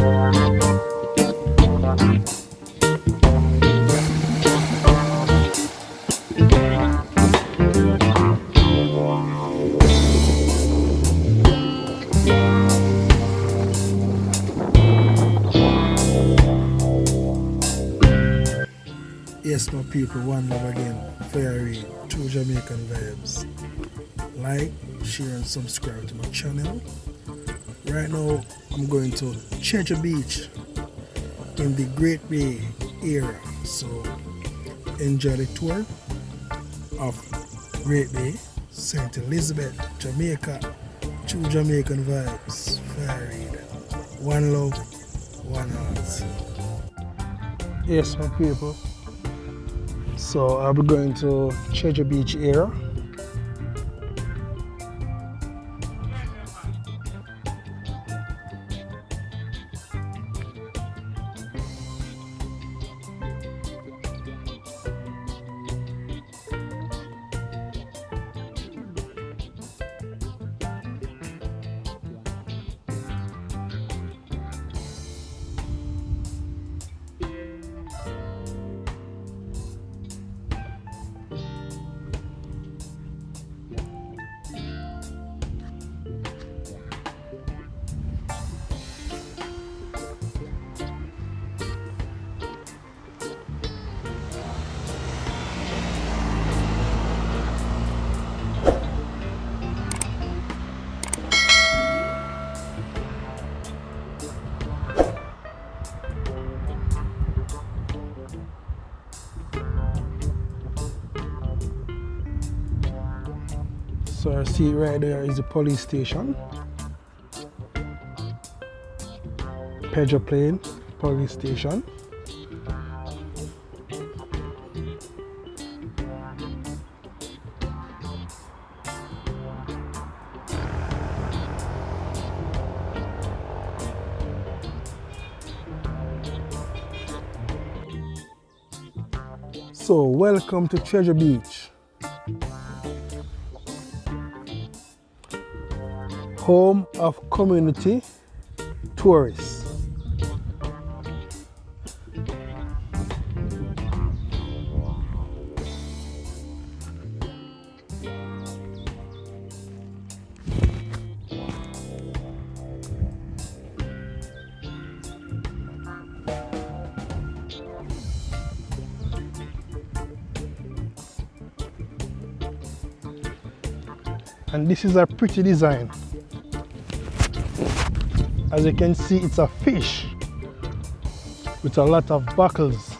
Yes, my people, one love again for Reid, true Jamaican vibes. Like, share and subscribe to my channel. Right now, I'm going to Treasure Beach in the Great Bay area. So, enjoy the tour of Great Bay, St. Elizabeth, Jamaica, true Jamaican vibes for Reid. One love, one heart. Yes, my people. So I'll be going to Treasure Beach area. So I see right there is the police station. Pedro Plain police station. So welcome to Treasure Beach, home of community tourists. And this is a pretty design. As you can see, it's a fish with a lot of buckles.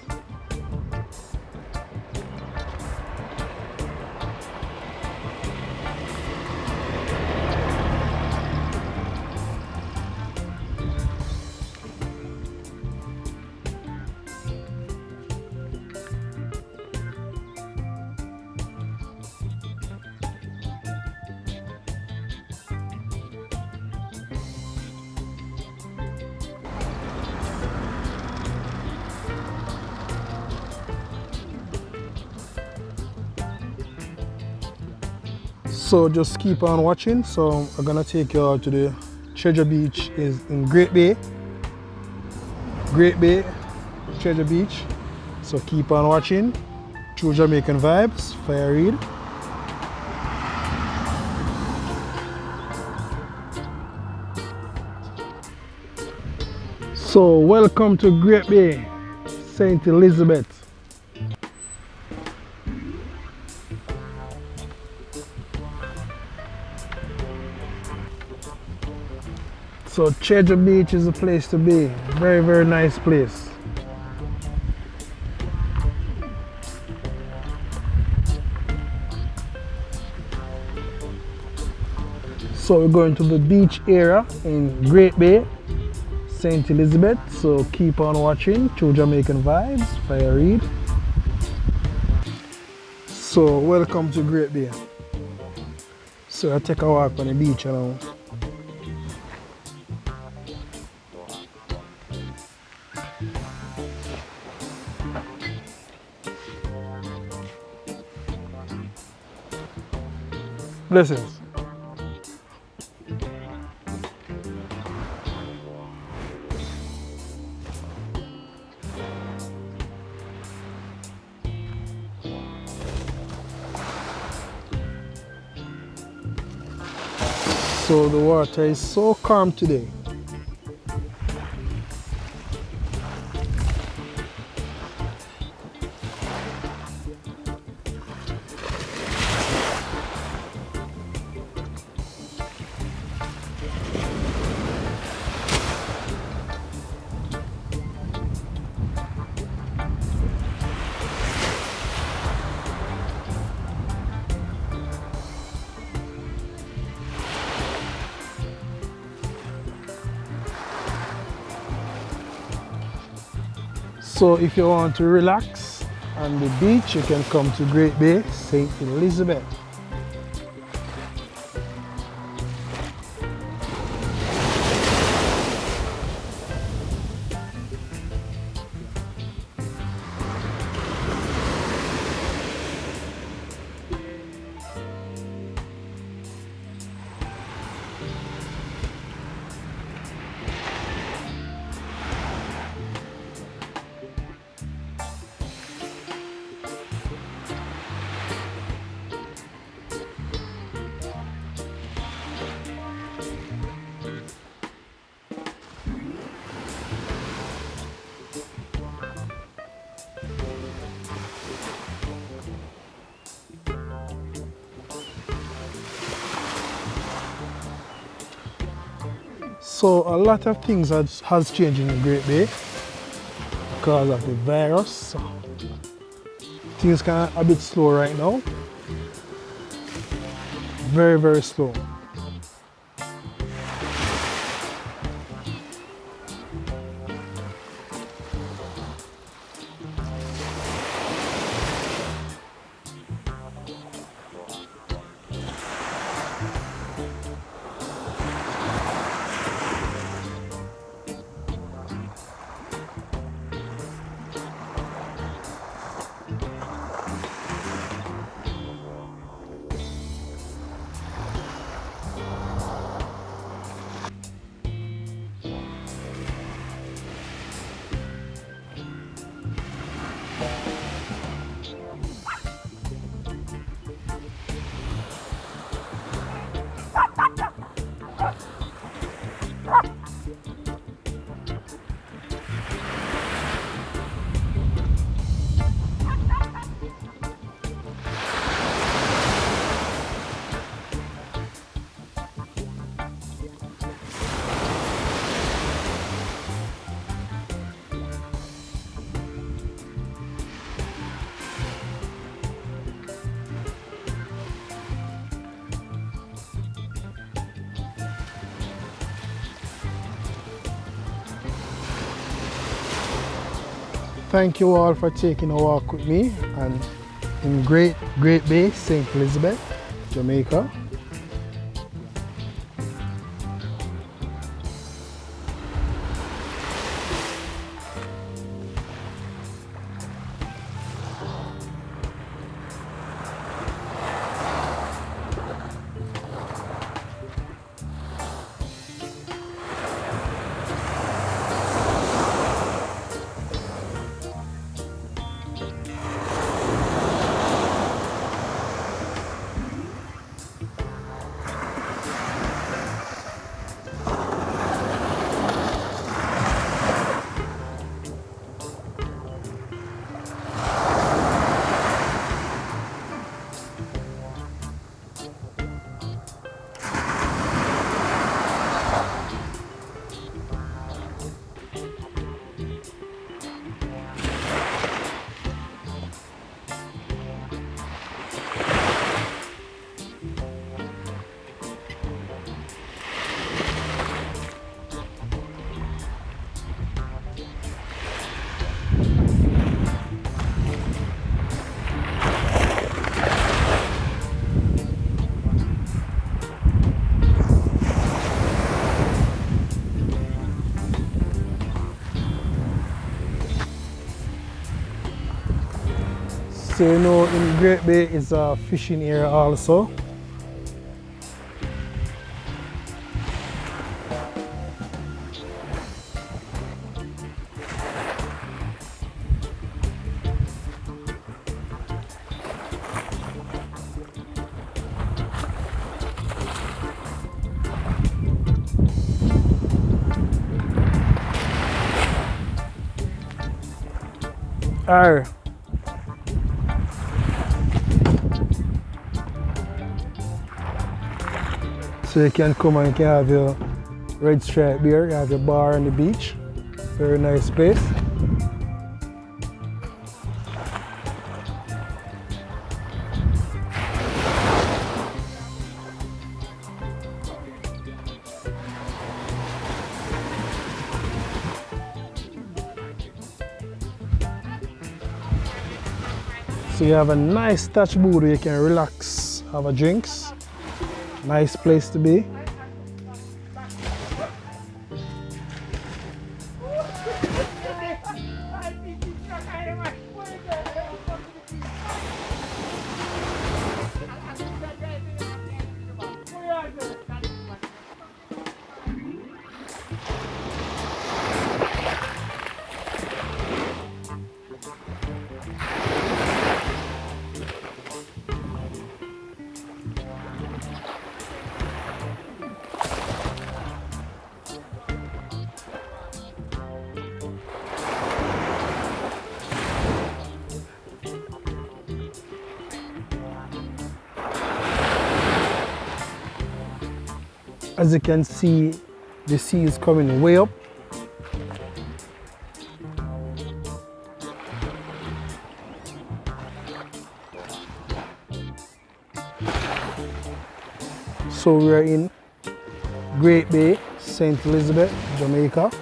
So just keep on watching. So I'm gonna take you all to the Treasure Beach is in Great Bay. Great Bay, Treasure Beach. So keep on watching. True Jamaican vibes, for Reid. So welcome to Great Bay, St. Elizabeth. So Treasure Beach is a place to be. Very, very nice place. So we're going to the beach area in Great Bay, St. Elizabeth. So keep on watching True Jamaican Vibes, for Reid. So welcome to Great Bay. So I take a walk on the beach now. Blessings. So the water is so calm today. So if you want to relax on the beach, you can come to Great Bay, St. Elizabeth. So a lot of things has changed in the Great Bay because of the virus. Things are a bit slow right now. Very, very slow. Thank you all for taking a walk with me and in Great Bay, St. Elizabeth, Jamaica. So you know, in Great Bay is a fishing area also. Alright. So you can come and you can have your red stripe beer, you have your bar on the beach. Very nice place. So you have a nice touch booth where you can relax, have a drinks. Nice place to be. As you can see, the sea is coming way up. So we are in Great Bay, St. Elizabeth, Jamaica.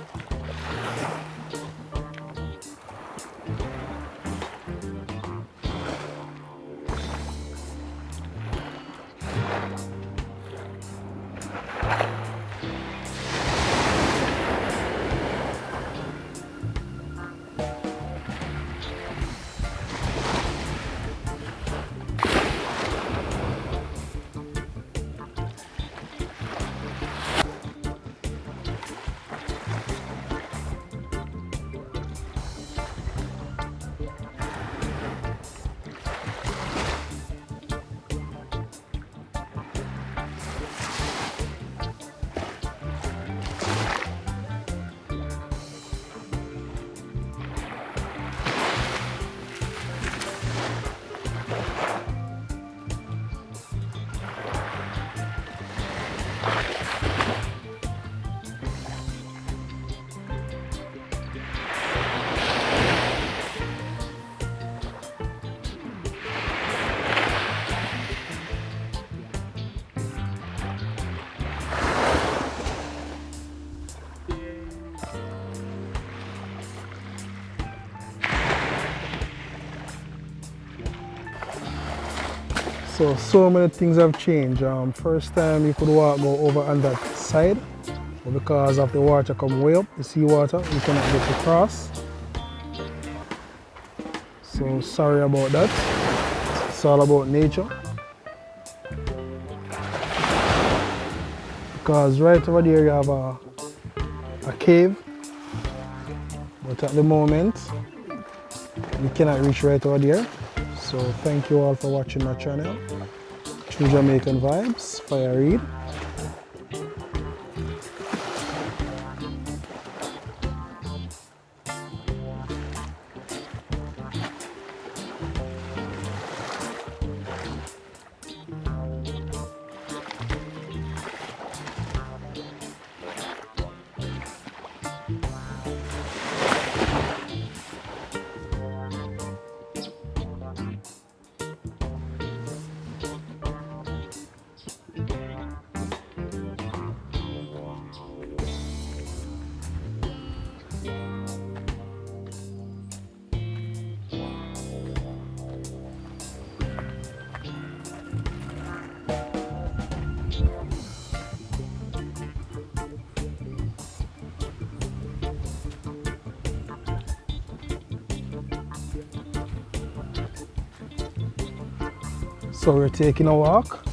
So many things have changed. First time you could go over on that side, but because of the water come way up, the sea water, you cannot get across. So sorry about that. It's all about nature. Because right over there you have a cave, but at the moment you cannot reach right over there. So thank you all for watching my channel. True Jamaican Vibes by Reid. So we're taking a walk.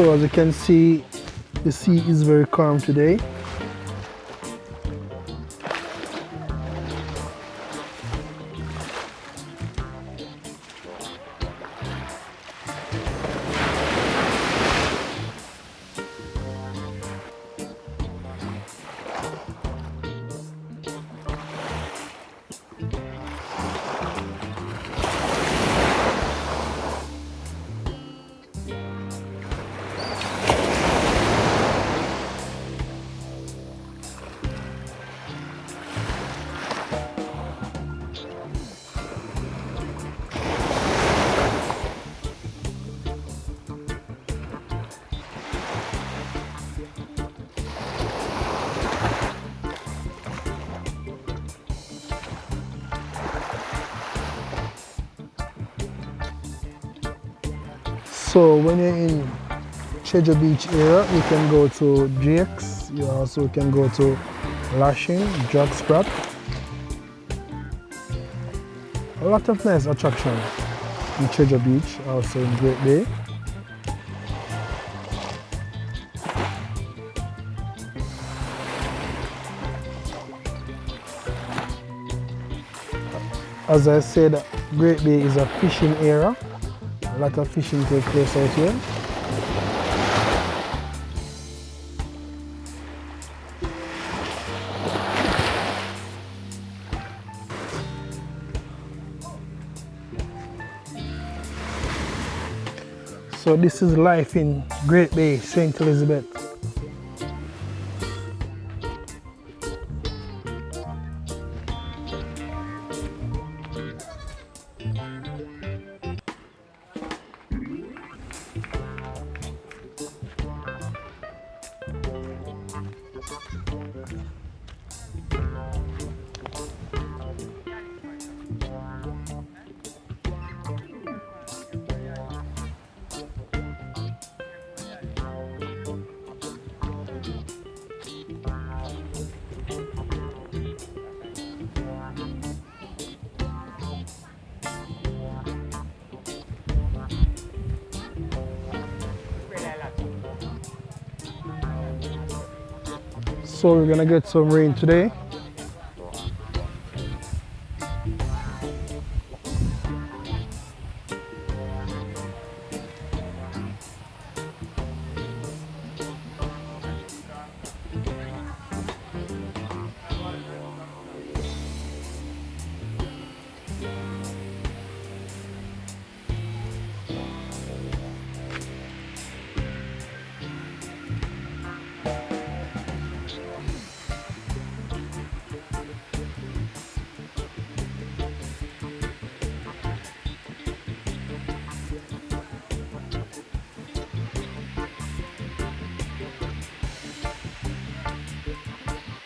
So as you can see, the sea is very calm today. So when you're in Treasure Beach area, you can go to Jake's, you also can go to Lashing, Jogsprat. A lot of nice attractions in Treasure Beach, also in Great Bay. As I said, Great Bay is a fishing area. A lot of fishing takes place out here. So this is life in Great Bay, St. Elizabeth. So we're gonna get some rain today.